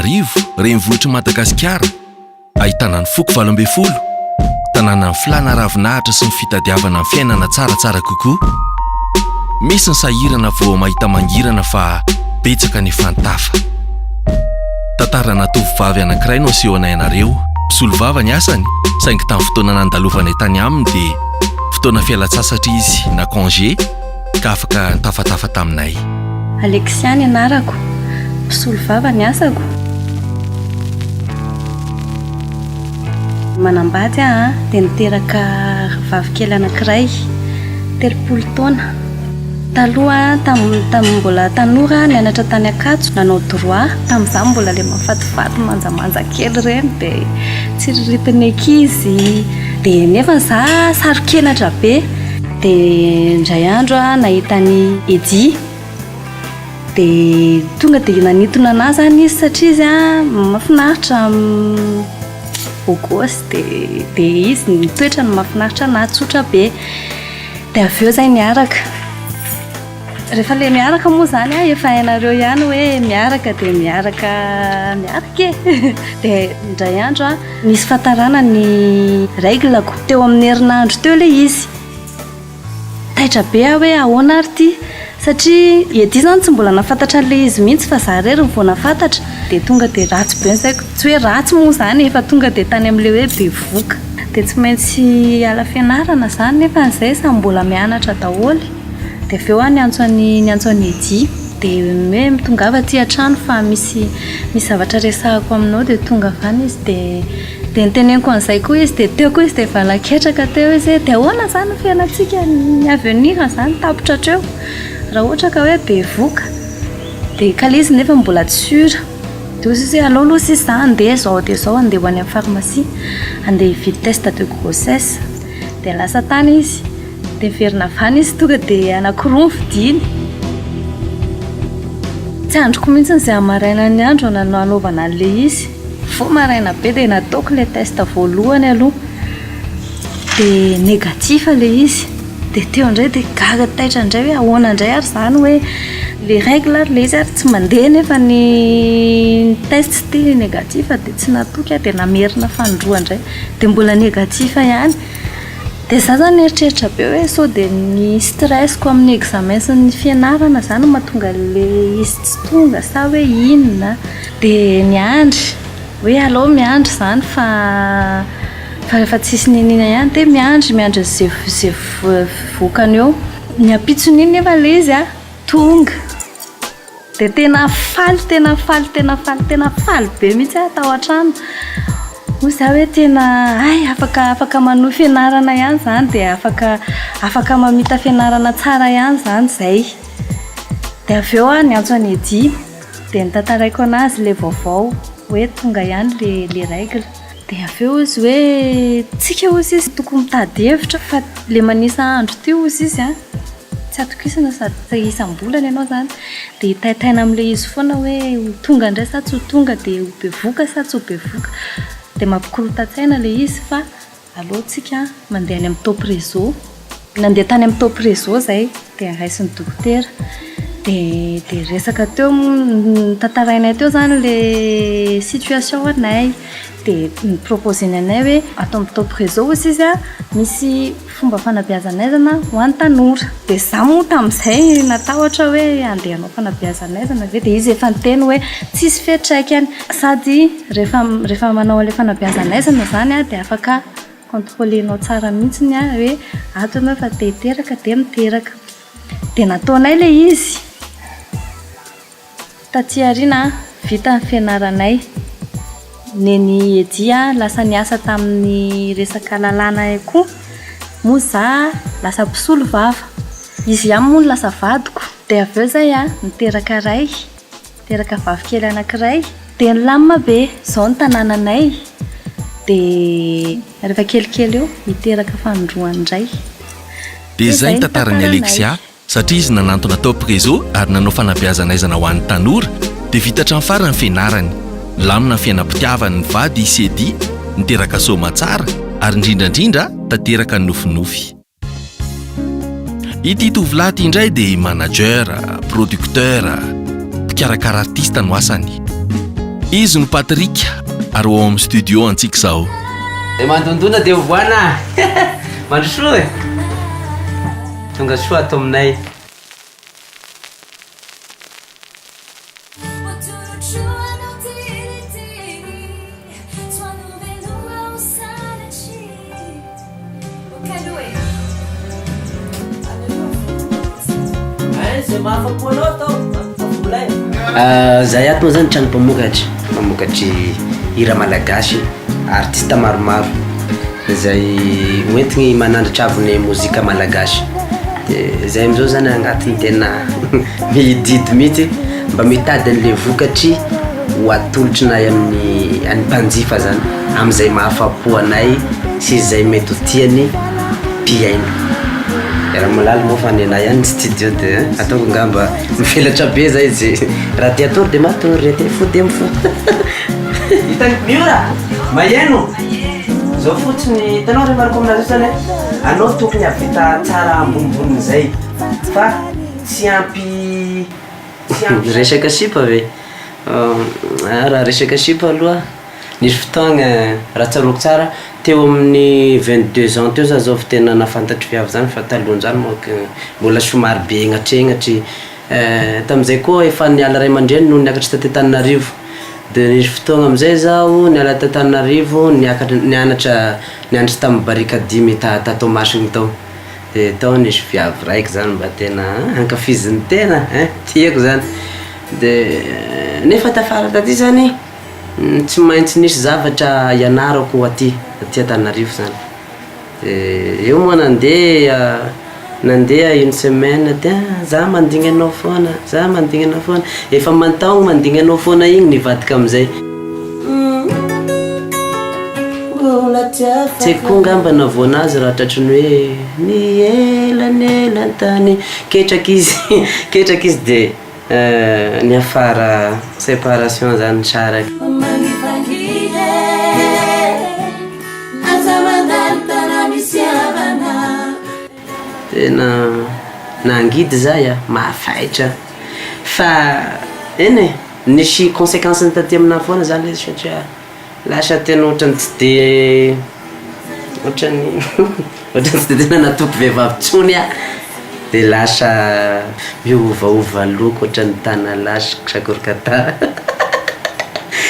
Antananarivo renivohitry Madagasikara ahitana ny foko 12 tanàna ny filana ravinahitra sy ny fitadiavana ny fiainana tsaratsara kokoa. Misy ny sahirana vao mahita mangirana fa betsaka ny fantafa. Tantarana tovovavy anankiray no asehonay anareo. Misolo vava ny asany saingy tamin'ny fotoana nandalovana tany aminy dia fotoana fialatsasatra izy na congé ka afaka tafatafa taminay. Alexiany anarako, misolo vava ny asako. Manambady dia niteraka vavikely anankiray 30 taona. Taloha tamin'ny mbola tanora nianatra tany Ankatso nanao droit. Tamin'izany mbola le mafatifaty manjamanja kely ireny dia tsy ririn'ny ankizy dia nefa za sarokelatra be. Dia indray andro nahita ny Edy dia tonga dia nanintona anazy zany izy satria izy mahafinaritra bogosy dia izy nitoetra ny mahafinaritra anahy tsotra be. Dia avy eo zay niaraka. Rehefa le miaraka moa zany efa hainareo ihany hoe miaraka dia miaraka e. Dia indray andro nisy fahatarana ny réglako teo amin'ny herinandro teo le izy. Taitra be hoe ahoana ary ty satria Edy zany tsy mbola nafantatra le izy mihitsy fa za rery vao nafantatra dia tonga dia ratsy be nsaiko. Tsy hoe ratsy moa zany efa tonga dia tany amin'le hoe bevoka. Dia tsy maintsy ala fianarana zany nefa an'izay sa mbola mianatra daholo. Dia avy eo niantso any Edy dia hoe mitongava aty an-trano fa misy zavatra resahako aminao dia tonga avany izy dia niteneniko an'izay koa izy dia teo koa izy dia valaketraka teo izy dia ahoana zany fiainantsika ny avenir zany tapotra hatreo raha ohatra ka hoe bevoka. Dia kala izy nefa mbola tsy sura. Dia izy aleo aloha sisy za andeha zao dia zao andeha ho any amin'ny pharmacie andeha hividy test de grossesse. Dia lasa tany izy dia verina avany izy tonga dia anankiroa vidiny. Tsy androko mihitsy izay amaraina ny andro nanaovana an'le izy. Vao maraina be dia nataoko le test voalohany aloha dia négatif le izy. Dia teo indray dia gaga taitra indray hoe ahoana indray ary zany hoe le règle ary le izy ary tsy mandeha nefa ny test ty négatif dia tsy natoky dia namerina fandroa indray dia mbola négatif ihany. Dia za zany eritreritra be hoe sao dia ny stressko amin'ny examen sy ny fianarana zany mahatonga le izy tsy tonga sa hoe inona. Dia niandry hoe alao miandry zany fa rehefa tsisy ninina ihany dia miandry zay vokany eo. Ny ampitson'iny nefa le izy tonga. Dia tena faly be mihitsy tao an-trano. Hoy za hoe tena afaka manohy fianarana ihany zany dia afaka mamita fianarana tsara ihany zany zay. Dia avy eo niantso any Edy dia nitantaraiko anazy le vaovao hoe tonga ihany le règle. Dia avy eo izy hoe tsika hozy izy tokony mitady hevitra fa le manisa andro ty hozy izy tsy atokisana sady isam-bolana ianao zany. Dia hitaitaina amin'le izy foana hoe tonga indray sa tsy ho tonga dia ho bevoka sa tsy ho bevoka. Dia mampikorota-tsaina le izy fa aleo tsika mandeha any amin'ny top réseau. Nandeha tany amin'ny top réseau zay dia raisin'ny dokotera dia resaka teo tantarainay teo zany le situation anay. Dia niproposeny anay hoe atao amin'ny top réseau hozy izy misy fomba fanabeazanaizana ho an'ny tanora. Dia za moa tamin'izay natahotra hoe andeha hanao fanabeazanaizana ve dia izy efa niteny hoe tsisy fiantraikany sady rehefa manao an'ilay fanabeazanaizana zany dia afaka contrôlenao tsara mihitsy hoe ato ianao fa te hiteraka dia miteraka. Dia nataonay le izy taty aoriana vita ny fianaranay. Neny Edy lasa niasa tamin'ny resaka lalàna koa moa za lasa mpisolo vava. Izy ihany moa lasa vadiko. Dia avy eo zay niteraka vavikely anankiray dia nilamina be zao ny tanànanay. Dia rehefa kelikely eo hiteraka fandroany indray. Dia zay ny tantaran'ny Alexia satria izy nanantona top réseau ary nanao fanabeazanaizana ho an'ny tanora dia vita hatramin'ny farany fianarany. Lamina fiainam-pitiavany ny vady isy Edy niteraka soma tsara ary indrindrandrindra tanteraka ny nofinofy. Ity tovolahy ity indray dia manager, producteur, mpikarakara artista no asany. izy no Patrika ary ao amin'ny studio antsika zao de mandondona de voana mandrosoa e tonga soa ato aminay zay ato moa zany trano mpamokatry hira malagasy artiste maromaro zay hoentigny manandratra avy ny mozika malagasy de zay amizao zany agnatiny tena mihididy mihitsy mba mitady an'le vokatry ho atolotrynay amin'ny any mpanjifa zany am'izay mahafapo anay sy zay mety ho tiany mpiaino raha malala moa fa nenay any studio de ataoko ngamba mivelatra be zay izy raha ty atory de matory raha ty fo de mifo hitany miora maeno zao fotsiny hitanao re mariko aminazy zany anao tokony avita tsara ambonimboniny zay fa tsy ampy resaka sipa ve raha resaka sipa aloha nisy fotoagna raha tsaroko tsara teo amin'ny 22 ans teo zao fa tena nafantatry viavy zany fa talohany zany moka mbola somary be egnatregnatry tam'izay koa efa niala ray aman-dreny no niakatry tatetanarivo de nisy fotoagna amizay zaho niala tatetanarivo nianatra tamin'ny barika 10 tato masiny tao de tao nisy viavy raiky zany mba tena ankafiziny tena tiako zany de nefa tafara taty zany tsy maintsy nisy zavatra ianarako aty Antananarivo zany eo moa nandeha une semaine de za mandigny anao foana efa mantaogno mandigny anao foana igny nivadika amizay tsy ko ngamba navoanazy raha tratriny hoe ny elanelantany ketraky izy de niafara séparation zany tsara tena nangidy zay mahafaitra fa eny nisy conséquence ny taty amina foana zany izy satria lasa tena ohatrany tsy de ohatrany tsy de tena natoky vehivavy tsony de lasa miovaova loko ohatrany tana lasy sakorokatara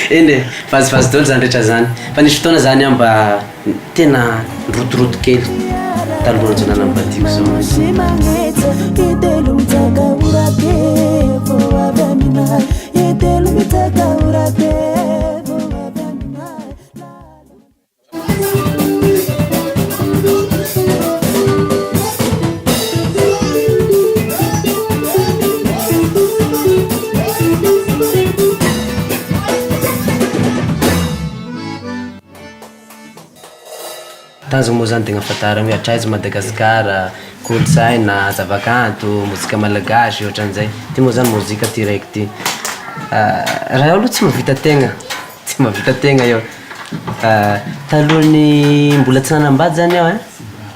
eny vazivazy dolo zany rehetra zany fa nisy fotoana zany mba tena rotoroto kely talohany zany anambadiko zao tanjogny moa zany tegna afantarana hoe atraiza Madagasikara kolontsaina zavakanto mozika malagasy ohatran'izay ty moa zany mozika ty raiky ty raha io aloha tsy mahavita tegna io talohany mbola tsy nanambady zany aho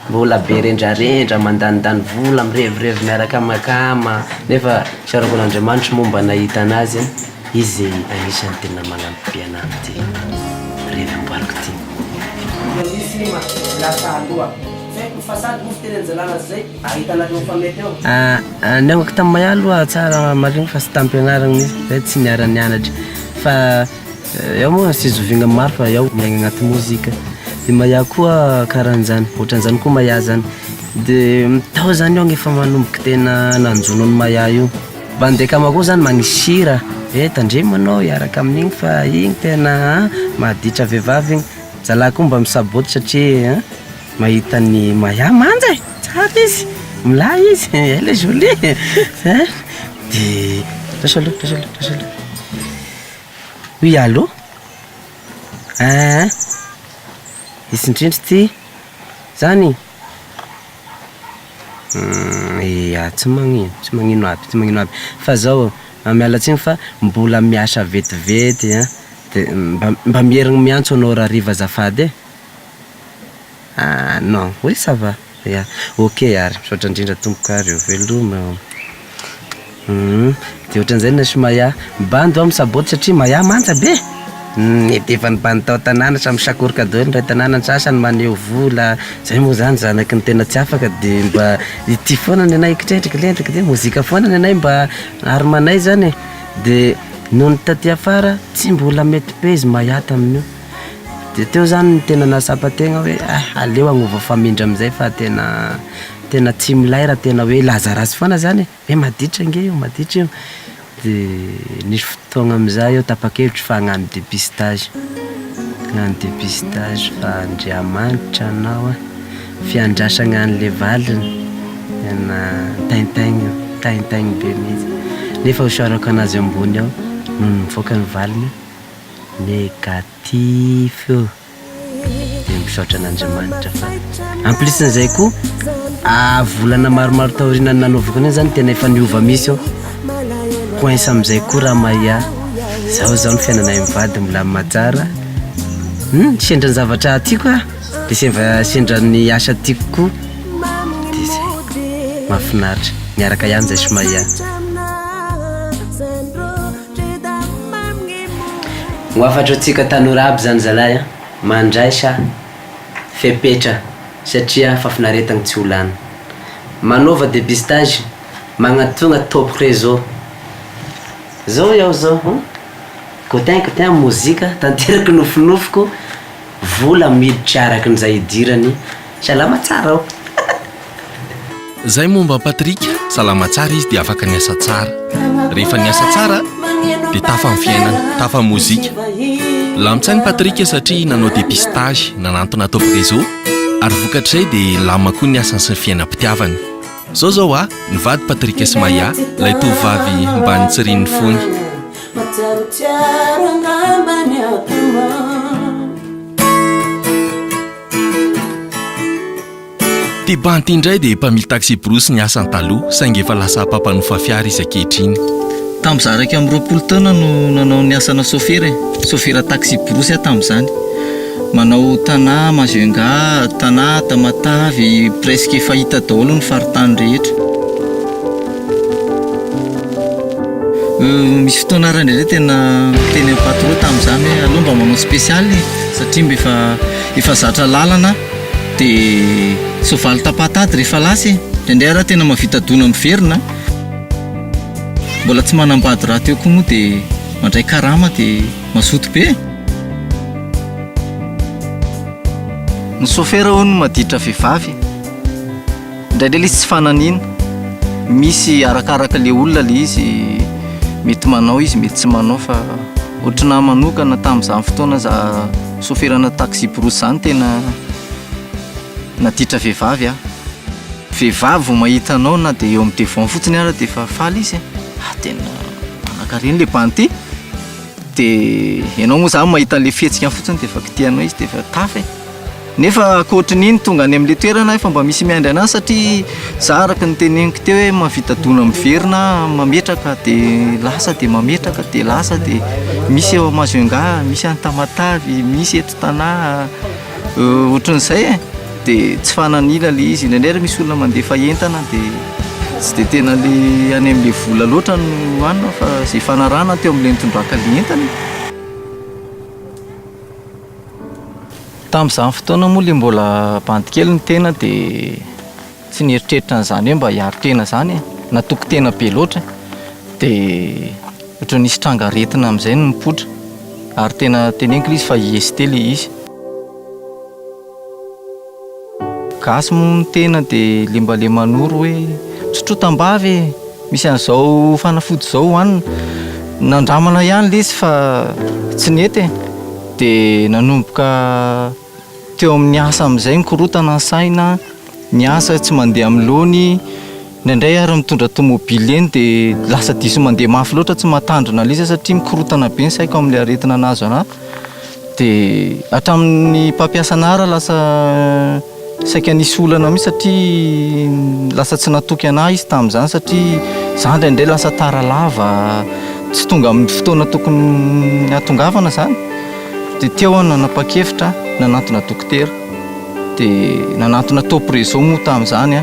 mbola be rendrarendra mandanindany vola mirevirevy miaraka makama nefa sarako n'Andriamanitra momba nahita anazy izy anisany tena manampy anahy ty revy amboariko ty niangako tamin'ny maya aloha tsara marigny fa sy tampianaragna mihitsy zay tsy niara nianatra fa iaho moa sy zovigna maro fa iaho miaigna agnaty mozika de maya koa karan'zany ohatran'zany koa maya zany de tao zany iaho efa manomboky tena nanjono ny maya io mba andekama koa zany magnisira tandremanao iaraka amin'igny fa igny tena mahaditra vehivavy igny zalahy koa mba misaboty satria mahita ny maya manja tsara izy milay izy elle est jolie de tasalo oui allô izy indrindry ty zany tsy magnino aby fa zao mialatsigny fa mbola miasa vetivety de mba mierigny miantso anao raha riva azafady non oui ça va ok ary misaotra indrindra tomboka ary veloma de ohatran'izay na Somaya bando a misaboty satria Maya manja be efa nibanitao tanàna samy sakoroka daholo ndray tanàna ny sasany maneho vola zay moa zany zanaky ny tena tsy afaka de mba ity foana ny anay ikitretrika lendrika de mozika foana ny anay mba ary manay zany de noho ny taty afara tsy mbola mety be izy Maya tamin'io de teo zany ny tena nasapategna hoe aleo agnova famindra amizay fa tena tsy milay raha tena hoe lazarazy foana zany hoe maditra nge io maditra io de nisy fotoagna amizay eo tapa-kevitry fa hagnano dépistage fa Andriamanitra anao fiandrasagna an'le valiny na taintaigny be mihitsy nefa hosorako anazy ambony ao no nivoaka ny valiny négatif eo de misaotra an'Andriamanitra fa en plus n'izay koa volana maromaro taoriana nanaovako an'iny zany tena efa niova misy eo coince amizay koa raha Maya zao ny fiainanay mivady milamina tsara sendra ny zavatra tiako de sendra ny asa tiako koa de zay mahafinaritra miaraka ihany zay Somaya hoafatra antsika tanora aby zany zalahy mandray sa fepetra satria fafinaretagna tsy olana manova dépistage magnatogna top réseau zao iaho zao cotin mozika tanteraky nofinofiko vola miditra araky n'izay idirany salama tsara ao zay momba Patrick salama tsara izy de afaka niasa tsara rehefa niasa tsara de tafa ny fiainana tafa mozika lamintsainy Patrick satria nanao dépistage nanantona top réseau ary vokatr'izay de lama koa ny asany sy ny fiainam-pitiavany zao nivady Patrick sy Maya lay tovavy mba nitsiriny fony ty banty indray de mpamily taxi brosy ny asany taloha saingy efa lasa pampanofa fiara izy ankehitriny tamin'izaho raiky amin'ny 20 taona no nanao ny asana sofera taxi brosy tamin'izany manao tanà Majunga tanà Tamatavy presque fahita daholo ny faritany rehetra misy fotoana randraindray tena teny patron tamin'izany hoe aloha mba manao spécialy satria mba efa zatra lalana de soavaly tapatady rehefa lasy indray raha tena mavita dona miverina mbola tsy manambady raha teo koa moa de mandray karama de mazoto be ny sofera hono maditra vehivavy indraindray le izy tsy fananina misy arakaraka le olona le izy mety manao izy mety tsy manao fa ohatrana manokana tamin'izany fotoana za soferana taxi brosy zany tena naditra vehivavy vehivavy vo mahita anao na de eo amin'ny devant fotsiny ara de fa faly izy tena manakareny le banty de ianao moa zany mahita le fihetsika fotsiny de fa kitianao izy de fa tafy nefa akoatrin'iny tonga any amin'le toerana efa mba misy miandry anazy satria za araky ny teneniko teo hoe mavita dona miverina mametraka de lasa de mametraka de lasa de misy eo Majunga misy any Tamatavy misy eto tanà ohatran'izay de tsy fananila le izy indraindray misy olona mandefa entana de tsy de tena le any amin'le vola loatra no anina fa zay fanarana teo amin'le nitondraka le entana tamin'izany fotoana moa le mbola bandy kely ny tena de tsy nieritreritra n'izany hoe mba hiaro tena zany natoko tena be loatra de ohatra nisy tranga retina amin'izay no mipotra ary tena teneniko le izy fa IST le izy gasy moa ny tena de le mba le manoro hoe tsotrotambavy misy an'izao fanafody zao hoanina nandramana ihany le izy fa tsy nety de nanomboka teo amin'ny asa amin'izay nikorotana ny saina ny asa tsy mandeha amin'ny laony indraindray ary mitondra tomobily eny de lasa diso mandeha mafy loatra tsy matandrina le izy satria mikorotana be ny saiko amin'le aretina anazy anahy de hatramin'ny mpampiasana ara lasa saika nisy olana mihitsy satria lasa tsy natoky anahy izy tamin'izany satria za indraindray lasa tara lava tsy tonga amin'ny fotoana tokony hatongavana zany de teo aho nanapa-kevitra nanantona dokotera de nanantona top réseau moa tamin'izany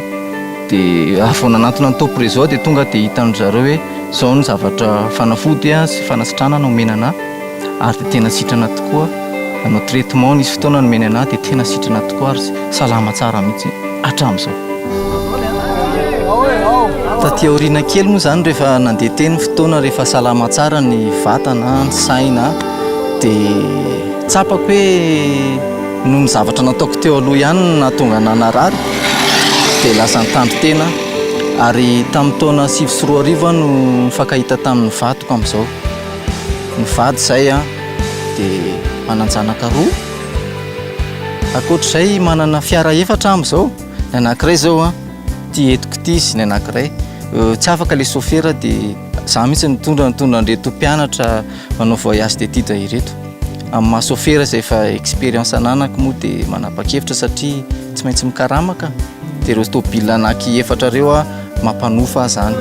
de avy nanantona ny top réseau de tonga de hitan'ny zareo hoe zao ny zavatra fanafody sy fanasitranana nomenana ary dia tena sitrana tokoa anao traitement nisy fotoana nomeny anahy dia tena sitrana tokoa ary salama tsara mihitsy hatramin'izao. Taty aoriana kely moa zany rehefa nandeha teny fotoana rehefa salama tsara ny vatana ny saina dia tsapako hoe noho ny zavatra nataoko teo aloha ihany nahatonga nanarary dia lasa nitandro tena ary tamin'ny taona 2024 no nifankahita tamin'ny vadiko amin'izao. Ny vady izay dia manan-janaka roa, ankoatr'izay manana fiara efatra amin'izao. Ny anankiray izao tia entiko ity sy ny anankiray tsy afaka ilay sofera dia za mihitsy nitondra an'ireto mpianatra manao voyage d'étude ireto. Amin'ny maha sofera izay efa expérience ananako moa dia manapa-kevitra satria tsy maintsy mikaramaka dia ireo tômôbila anaky efatra ireo mampanofa zany.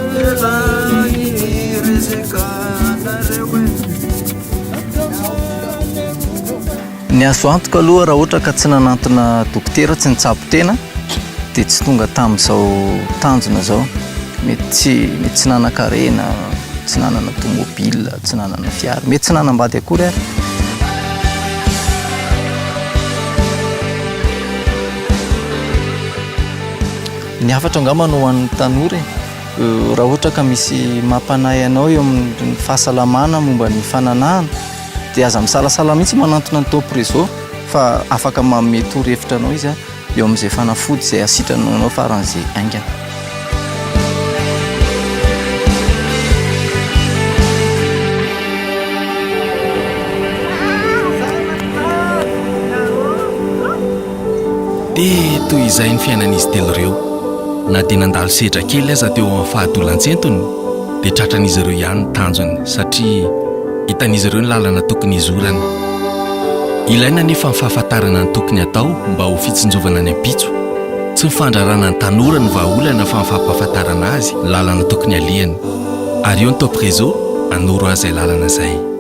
Ny azo antoka aloha raha ohatra ka tsy nanantona dokotera tsy nitsabo tena dia tsy tonga tamin'izao tanjona izao. Mety tsy nanan-karena, tsy nanana tômôbila, tsy nanana fiara, mety tsy nanambady akory ary. Ny hafatra angamba no ho an'ny tanora raha ohatra ka misy mampanahy anao eo amin'ny fahasalamana momba ny fananahana dia aza misalasala mihitsy manantona ny tompon-réseau fa afaka manome toro-hevitra anao izy eo amin'izay fanafody izay asitranao anao faran'izay aingana. dia toy izay ny fiainan'izy telo ireo na dia nandalo sedra kely aza teo amin'ny fahadolan-tsentony dia tratran'izy ireo ihany ny tanjony satria hitan'izy ireo ny lalana tokony izorana. Ilaina nefa ny fahafantarana ny tokony atao mba ho fitsinjovana ny ampitso, tsy mifandrarana ny tanora ny vahaolana fa mifampahafantarana azy lalana tokony alihany ary eo ny top réseau anoro azy lalana izay.